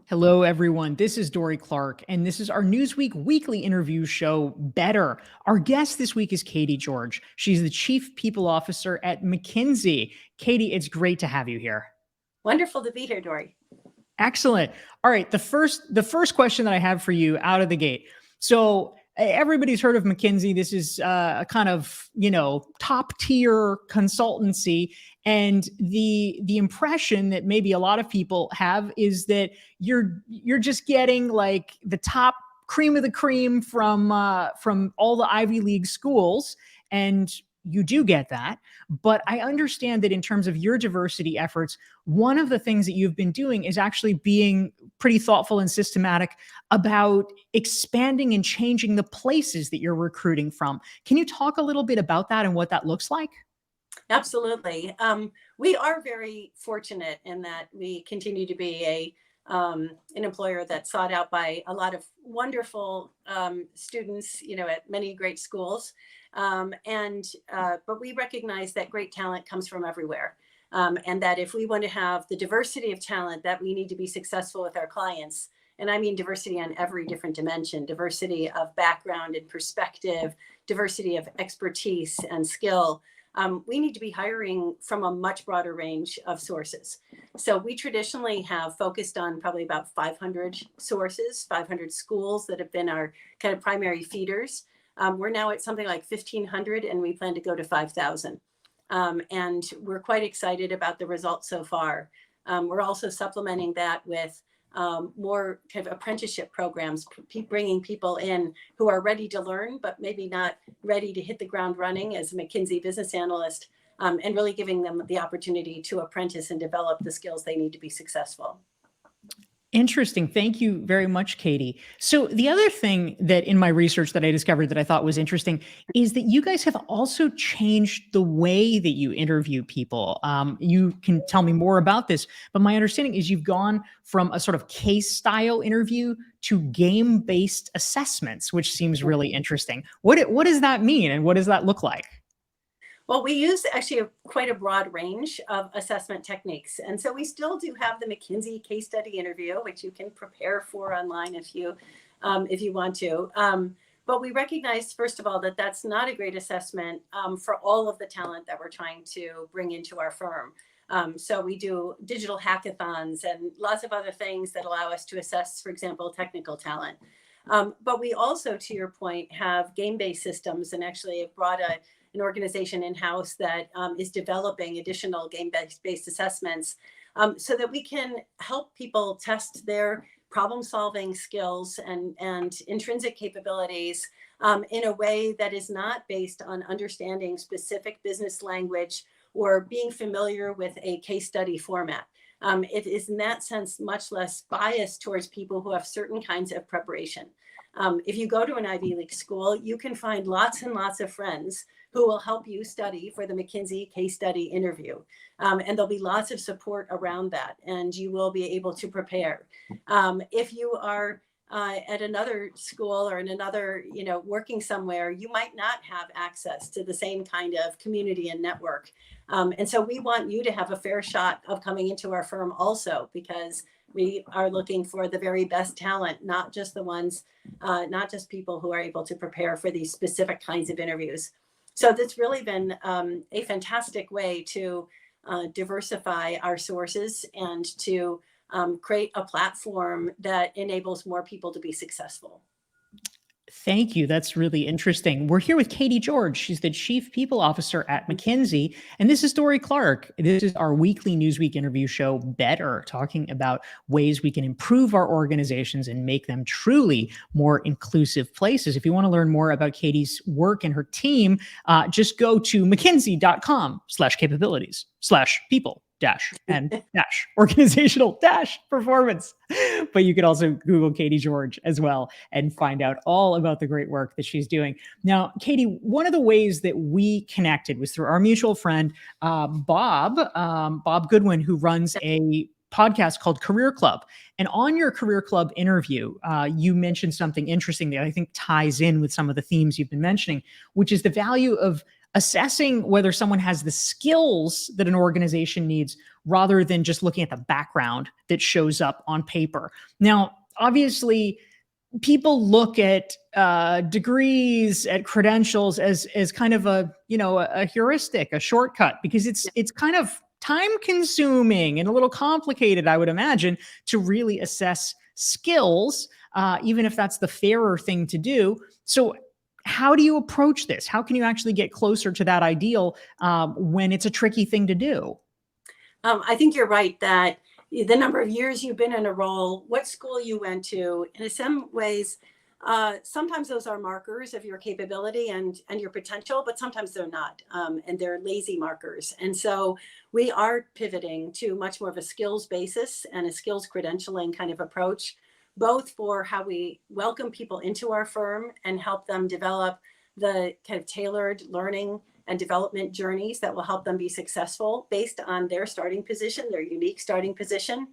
Hello, everyone. This is Dory Clark, and this is our Newsweek weekly interview show, Better. Our guest this week is Katy George. She's the Chief People Officer at McKinsey. Katy, it's great to have you here. Wonderful to be here, Dory. Excellent. All right, the first question that I have for you out of the gate. So everybody's heard of McKinsey. This is a kind of top tier consultancy, and the impression that maybe a lot of people have is that you're just getting like the top cream of the cream from all the Ivy League schools, and you do get that. But I understand that in terms of your diversity efforts, one of the things that you've been doing is actually being pretty thoughtful and systematic about expanding and changing the places that you're recruiting from. Can you talk a little bit about that and what that looks like? Absolutely. We are very fortunate in that we continue to be an employer that's sought out by a lot of wonderful students, at many great schools. But we recognize that great talent comes from everywhere. And that if we want to have the diversity of talent that we need to be successful with our clients, and I mean diversity on every different dimension, diversity of background and perspective, diversity of expertise and skill, we need to be hiring from a much broader range of sources. So we traditionally have focused on probably about 500 sources, 500 schools that have been our kind of primary feeders. We're now at something like 1,500, and we plan to go to 5,000. And we're quite excited about the results so far. We're also supplementing that with more kind of apprenticeship programs, bringing people in who are ready to learn, but maybe not ready to hit the ground running as a McKinsey business analyst, and really giving them the opportunity to apprentice and develop the skills they need to be successful. Interesting. Thank you very much, Katy. So the other thing that in my research that I discovered that I thought was interesting is that you guys have also changed the way that you interview people. You can tell me more about this, but my understanding is you've gone from a sort of case style interview to game-based assessments, which seems really interesting. What does that mean, and what does that look like? Well, we use actually quite a broad range of assessment techniques. And so we still do have the McKinsey case study interview, which you can prepare for online if you want to. But we recognize, first of all, that that's not a great assessment for all of the talent that we're trying to bring into our firm. So we do digital hackathons and lots of other things that allow us to assess, for example, technical talent. But we also, to your point, have game-based systems, and actually have brought an organization in-house that is developing additional game-based assessments so that we can help people test their problem-solving skills and intrinsic capabilities in a way that is not based on understanding specific business language or being familiar with a case study format. It is in that sense much less biased towards people who have certain kinds of preparation. If you go to an Ivy League school, you can find lots and lots of friends who will help you study for the McKinsey case study interview. And there'll be lots of support around that, and you will be able to prepare. If you are at another school or in another, working somewhere, you might not have access to the same kind of community and network. And so we want you to have a fair shot of coming into our firm also, because we are looking for the very best talent, not just people who are able to prepare for these specific kinds of interviews. So that's really been a fantastic way to diversify our sources and to create a platform that enables more people to be successful. Thank you. That's really interesting. We're here with Katy George. She's the Chief People Officer at McKinsey. And this is Dory Clark. This is our weekly Newsweek interview show, Better, talking about ways we can improve our organizations and make them truly more inclusive places. If you want to learn more about Katy's work and her team, just go to mckinsey.com/capabilities/people and organizational performance. But you could also Google Katy George as well and find out all about the great work that she's doing. Now, Katy, one of the ways that we connected was through our mutual friend, Bob Goodwin, who runs a podcast called Career Club. And on your Career Club interview, you mentioned something interesting that I think ties in with some of the themes you've been mentioning, which is the value of assessing whether someone has the skills that an organization needs rather than just looking at the background that shows up on paper. Now, obviously, people look at degrees, at credentials as kind of a heuristic, a shortcut, because it's kind of time consuming and a little complicated, I would imagine, to really assess skills, even if that's the fairer thing to do. So how do you approach this? How can you actually get closer to that ideal when it's a tricky thing to do? I think you're right that the number of years you've been in a role, what school you went to, in some ways, sometimes those are markers of your capability and your potential, but sometimes they're not, and they're lazy markers. And so we are pivoting to much more of a skills basis and a skills credentialing kind of approach, both for how we welcome people into our firm and help them develop the kind of tailored learning and development journeys that will help them be successful based on their starting position, their unique starting position,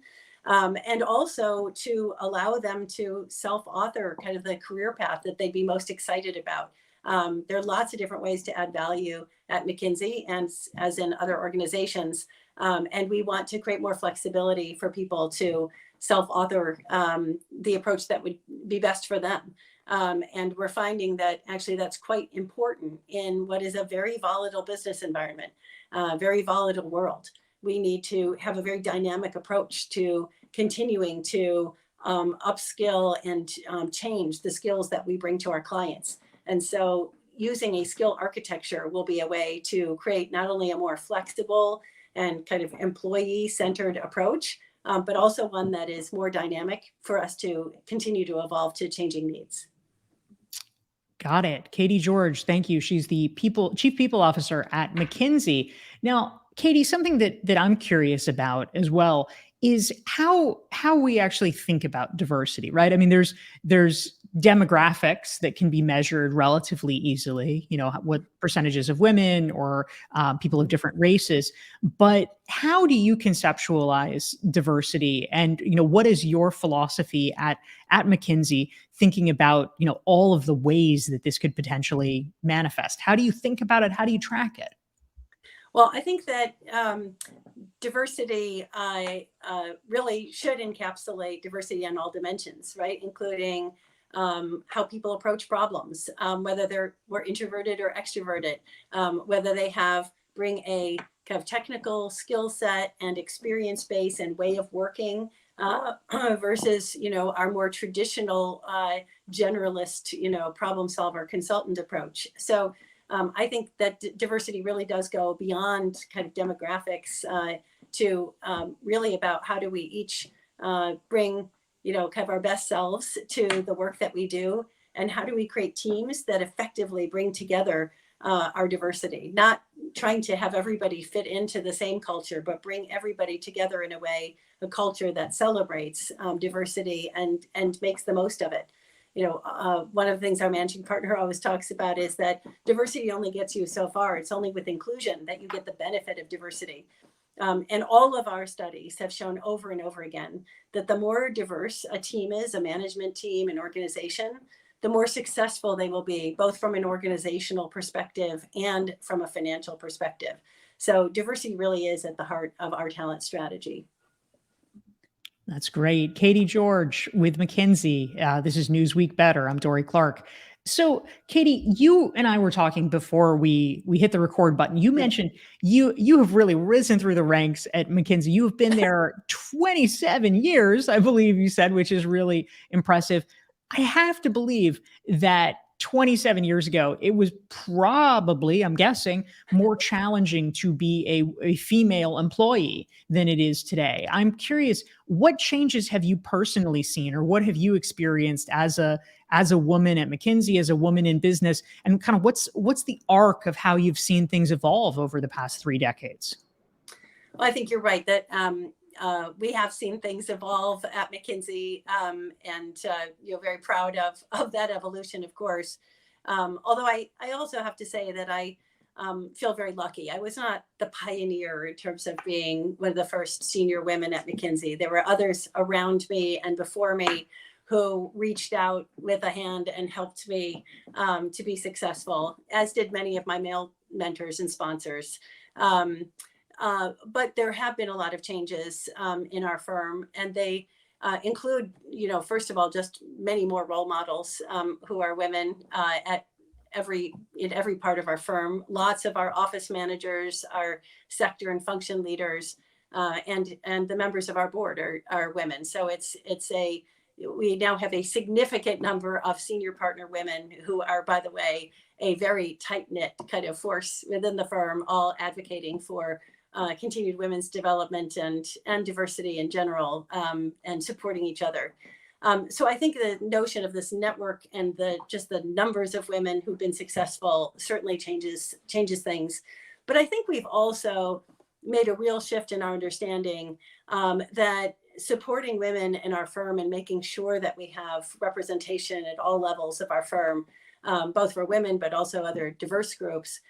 and also to allow them to self-author kind of the career path that they'd be most excited about. There are lots of different ways to add value at McKinsey and as in other organizations, and we want to create more flexibility for people to self-author the approach that would be best for them. And we're finding that actually that's quite important in what is a very volatile business environment, very volatile world. We need to have a very dynamic approach to continuing to upskill and change the skills that we bring to our clients. And so using a skill architecture will be a way to create not only a more flexible and kind of employee-centered approach, but also one that is more dynamic for us to continue to evolve to changing needs. Got it. Katy George, thank you. She's the chief people officer at McKinsey. Now, Katy, something that I'm curious about as well is how we actually think about diversity, right? I mean, there's demographics that can be measured relatively easily, what percentages of women or people of different races, but how do you conceptualize diversity? And, what is your philosophy at McKinsey thinking about, all of the ways that this could potentially manifest? How do you think about it? How do you track it? Well, I think that diversity really should encapsulate diversity on all dimensions, right? Including how people approach problems, whether we're introverted or extroverted, whether they bring a kind of technical skill set and experience base and way of working versus, our more traditional generalist, problem solver consultant approach. So I think that diversity really does go beyond kind of demographics to really about how do we each bring, kind of our best selves to the work that we do, and how do we create teams that effectively bring together our diversity, not trying to have everybody fit into the same culture, but bring everybody together in a culture that celebrates diversity and makes the most of it. One of the things our managing partner always talks about is that diversity only gets you so far. It's only with inclusion that you get the benefit of diversity. And all of our studies have shown over and over again that the more diverse a team is, a management team, an organization, the more successful they will be, both from an organizational perspective and from a financial perspective. So diversity really is at the heart of our talent strategy. That's great. Katy George with McKinsey. This is Newsweek Better. I'm Dory Clark. So, Katy, you and I were talking before we hit the record button. You mentioned you have really risen through the ranks at McKinsey. You have been there 27 years, I believe you said, which is really impressive. I have to believe that 27 years ago, it was probably, I'm guessing, more challenging to be a female employee than it is today. I'm curious, what changes have you personally seen, or what have you experienced as a woman at McKinsey, as a woman in business, and kind of what's the arc of how you've seen things evolve over the past 3 decades? Well, I think you're right that we have seen things evolve at McKinsey, and very proud of that evolution, of course. Although I also have to say that I feel very lucky. I was not the pioneer in terms of being one of the first senior women at McKinsey. There were others around me and before me who reached out with a hand and helped me to be successful, as did many of my male mentors and sponsors. But there have been a lot of changes in our firm, and they include, first of all, just many more role models who are women in every part of our firm. Lots of our office managers, our sector and function leaders, and the members of our board are women. So we now have a significant number of senior partner women who are, by the way, a very tight-knit kind of force within the firm, all advocating for continued women's development and diversity in general, and supporting each other. So I think the notion of this network and just the numbers of women who've been successful certainly changes things. But I think we've also made a real shift in our understanding that supporting women in our firm and making sure that we have representation at all levels of our firm, both for women, but also other diverse groups,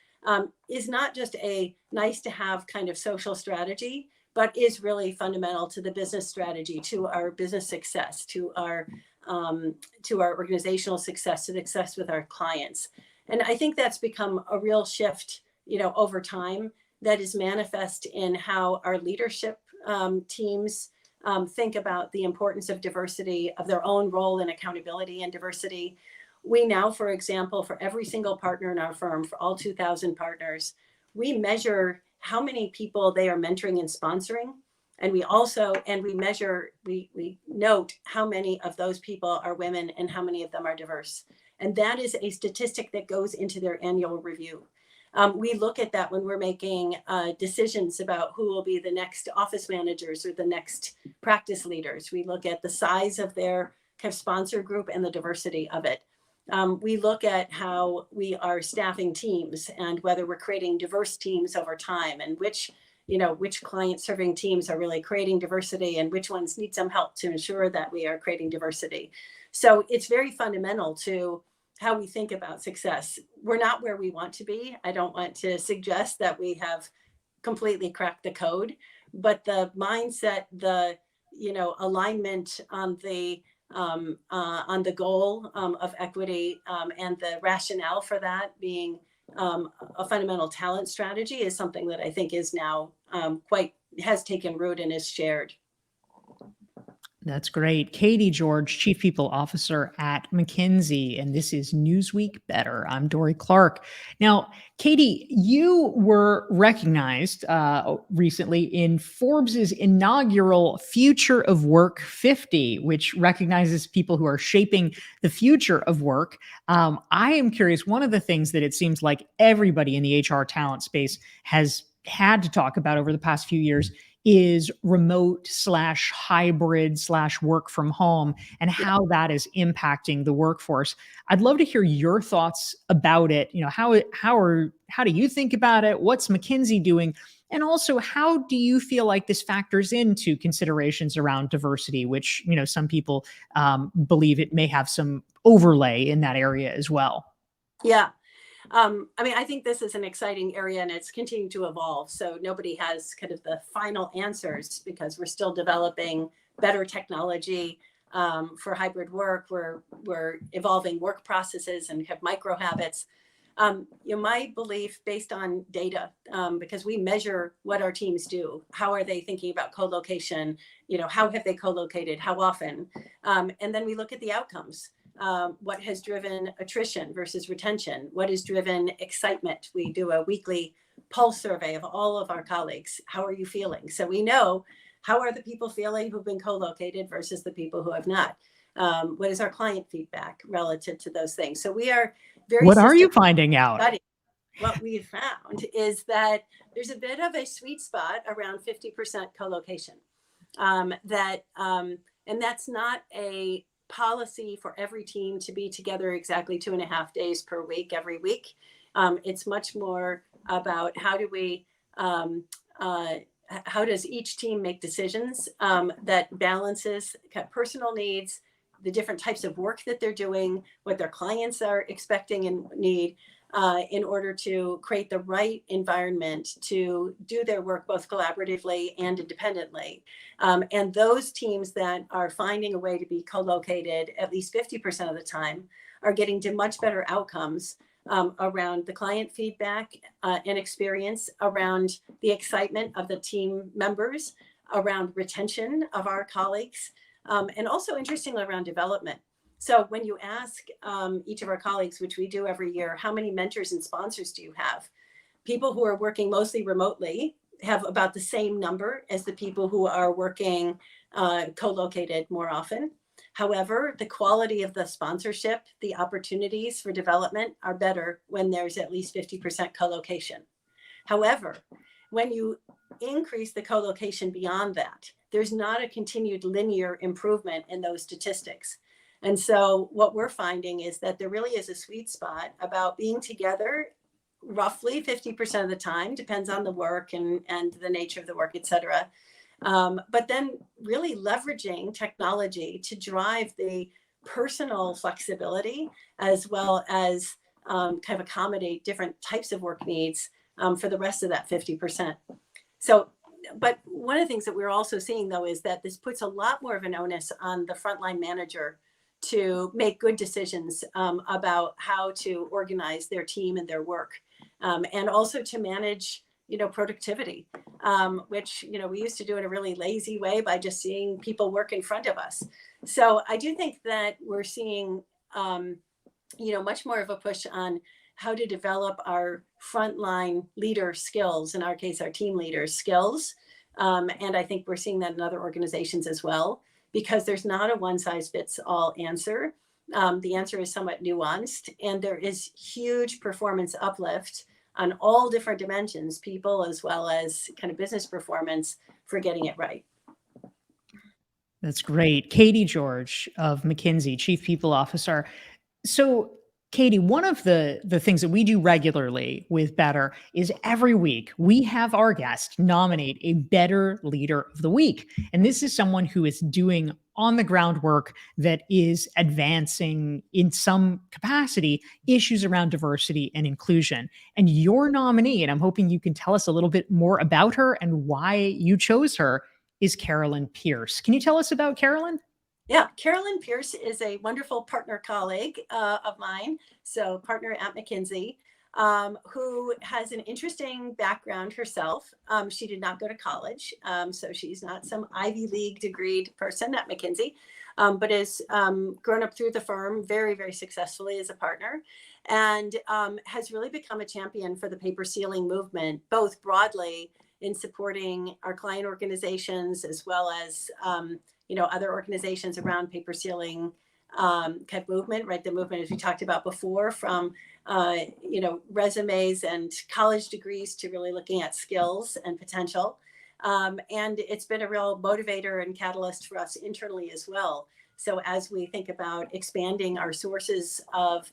is not just a nice to have kind of social strategy, but is really fundamental to the business strategy, to our business success, to our organizational success, to success with our clients. And I think that's become a real shift, over time, that is manifest in how our leadership teams think about the importance of diversity, of their own role in accountability and diversity. We now, for example, for every single partner in our firm, for all 2,000 partners, we measure how many people they are mentoring and sponsoring. And we note how many of those people are women and how many of them are diverse. And that is a statistic that goes into their annual review. We look at that when we're making decisions about who will be the next office managers or the next practice leaders. We look at the size of their kind of sponsor group and the diversity of it. We look at how we are staffing teams and whether we're creating diverse teams over time, and which client serving teams are really creating diversity and which ones need some help to ensure that we are creating diversity. So it's very fundamental to how we think about success. We're not where we want to be. I don't want to suggest that we have completely cracked the code, but the mindset, the alignment on the goal of equity, and the rationale for that being a fundamental talent strategy is something that I think is now has taken root and is shared. That's great. Katy George, Chief People Officer at McKinsey, and this is Newsweek Better. I'm Dory Clark. Now, Katy, you were recognized recently in Forbes's inaugural Future of Work 50, which recognizes people who are shaping the future of work. I am curious, one of the things that it seems like everybody in the HR talent space has had to talk about over the past few years is remote/hybrid/work from home and how that is impacting the workforce. I'd love to hear your thoughts about it. How do you think about it? What's McKinsey doing? And also, how do you feel like this factors into considerations around diversity, which, some people believe it may have some overlay in that area as well? Yeah. I think this is an exciting area and it's continuing to evolve. So nobody has kind of the final answers because we're still developing better technology for hybrid work. We're evolving work processes and have micro habits. My belief based on data, because we measure what our teams do, how are they thinking about co-location, how have they co-located, how often, and then we look at the outcomes. What has driven attrition versus retention? What has driven excitement? We do a weekly pulse survey of all of our colleagues. How are you feeling? So we know how are the people feeling who've been co-located versus the people who have not. What is our client feedback relative to those things? So we are very. What are you finding out? What we've found is that there's a bit of a sweet spot around 50% co-location. And that's not a policy for every team to be together exactly 2.5 days per week every week. It's much more about how does each team make decisions that balances personal needs, the different types of work that they're doing, what their clients are expecting and need, in order to create the right environment to do their work both collaboratively and independently. And those teams that are finding a way to be co-located at least 50% of the time are getting to much better outcomes around the client feedback and experience, around the excitement of the team members, around retention of our colleagues, and also interestingly around development. So when you ask each of our colleagues, which we do every year, how many mentors and sponsors do you have? People who are working mostly remotely have about the same number as the people who are working co-located more often. However, the quality of the sponsorship, the opportunities for development are better when there's at least 50% co-location. However, when you increase the co-location beyond that, there's not a continued linear improvement in those statistics. And so what we're finding is that there really is a sweet spot about being together roughly 50% of the time, depends on the work and the nature of the work, et cetera. But then really leveraging technology to drive the personal flexibility as well as kind of accommodate different types of work needs for the rest of that 50%. So, but one of the things that we're also seeing though is that this puts a lot more of an onus on the frontline manager to make good decisions about how to organize their team and their work, and also to manage, productivity, which, we used to do in a really lazy way by just seeing people work in front of us. So I do think that we're seeing, much more of a push on how to develop our frontline leader skills, in our case, our team leaders skills. And I think we're seeing that in other organizations as well, because there's not a one size fits all answer. The answer is somewhat nuanced, and there is huge performance uplift on all different dimensions, people as well as kind of business performance, for getting it right. That's great. Katy George of McKinsey, Chief People Officer. So, Katy, one of the things that we do regularly with Better is every week we have our guest nominate a Better Leader of the Week. And this is someone who is doing on the ground work that is advancing in some capacity issues around diversity and inclusion. And your nominee, and I'm hoping you can tell us a little bit more about her and why you chose her, is Carolyn Pierce. Can you tell us about Carolyn? Yeah, Carolyn Pierce is a wonderful partner colleague of mine, so partner at McKinsey, who has an interesting background herself. She did not go to college, so she's not some Ivy League degreed person at McKinsey, but has grown up through the firm very, very successfully as a partner, and has really become a champion for the paper sealing movement, both broadly in supporting our client organizations as well as other organizations around paper sealing kind of movement, right? The movement, as we talked about before, from resumes and college degrees to really looking at skills and potential. And it's been a real motivator and catalyst for us internally as well. So as we think about expanding our sources of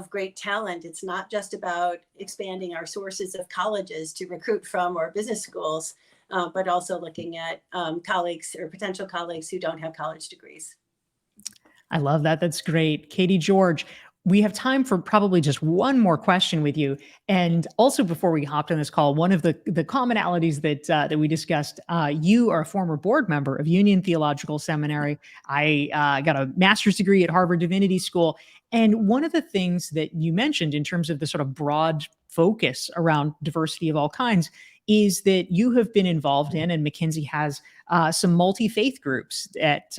great talent, it's not just about expanding our sources of colleges to recruit from or business schools, but also looking at colleagues or potential colleagues who don't have college degrees. I love that. That's great. Katy George, we have time for probably just one more question with you. And also before we hopped on this call, one of the commonalities that we discussed, you are a former board member of Union Theological Seminary. I got a master's degree at Harvard Divinity School. And one of the things that you mentioned in terms of the sort of broad focus around diversity of all kinds is that you have been involved in, and McKinsey has some multi-faith groups at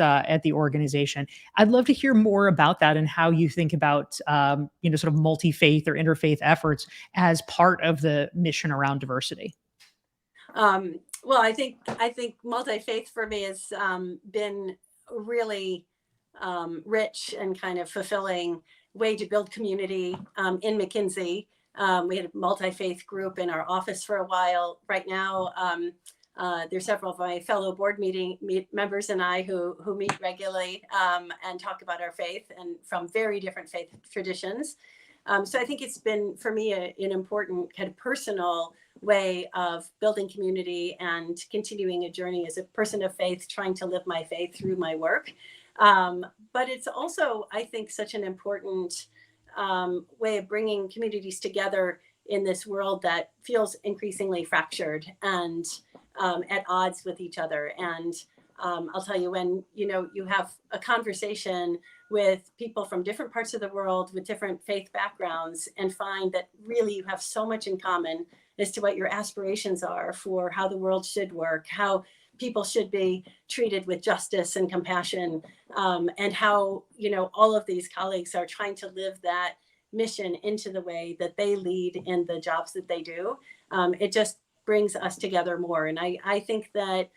the organization. I'd love to hear more about that and how you think about sort of multi-faith or interfaith efforts as part of the mission around diversity. Well, I think multi-faith for me has been really rich and kind of fulfilling way to build community in McKinsey. We had a multi-faith group in our office for a while. Right now, there's several of my fellow board members and I who meet regularly and talk about our faith, and from very different faith traditions. So I think it's been, for me, an important kind of personal way of building community and continuing a journey as a person of faith, trying to live my faith through my work. But it's also, I think, such an important way of bringing communities together in this world that feels increasingly fractured and at odds with each other. And I'll tell you, when you have a conversation with people from different parts of the world with different faith backgrounds and find that really you have so much in common as to what your aspirations are for how the world should work, how people should be treated with justice and compassion, and how all of these colleagues are trying to live that mission into the way that they lead in the jobs that they do. It just brings us together more. And I think that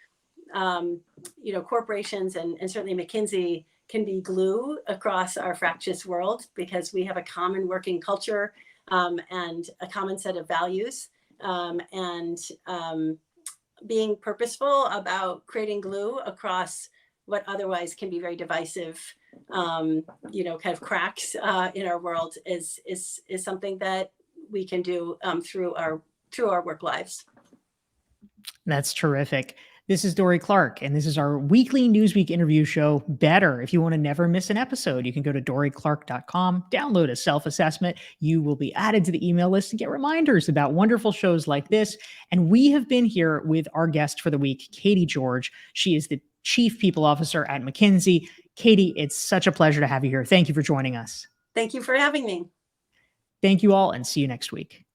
corporations and certainly McKinsey can be glue across our fractious world because we have a common working culture and a common set of values, and being purposeful about creating glue across what otherwise can be very divisive, kind of cracks in our world is something that we can do through our work lives. That's terrific. This is Dory Clark, and this is our weekly Newsweek interview show, Better. If you want to never miss an episode, you can go to doryclark.com, download a self-assessment. You will be added to the email list and get reminders about wonderful shows like this. And we have been here with our guest for the week, Katy George. She is the Chief People Officer at McKinsey. Katy, it's such a pleasure to have you here. Thank you for joining us. Thank you for having me. Thank you all, and see you next week.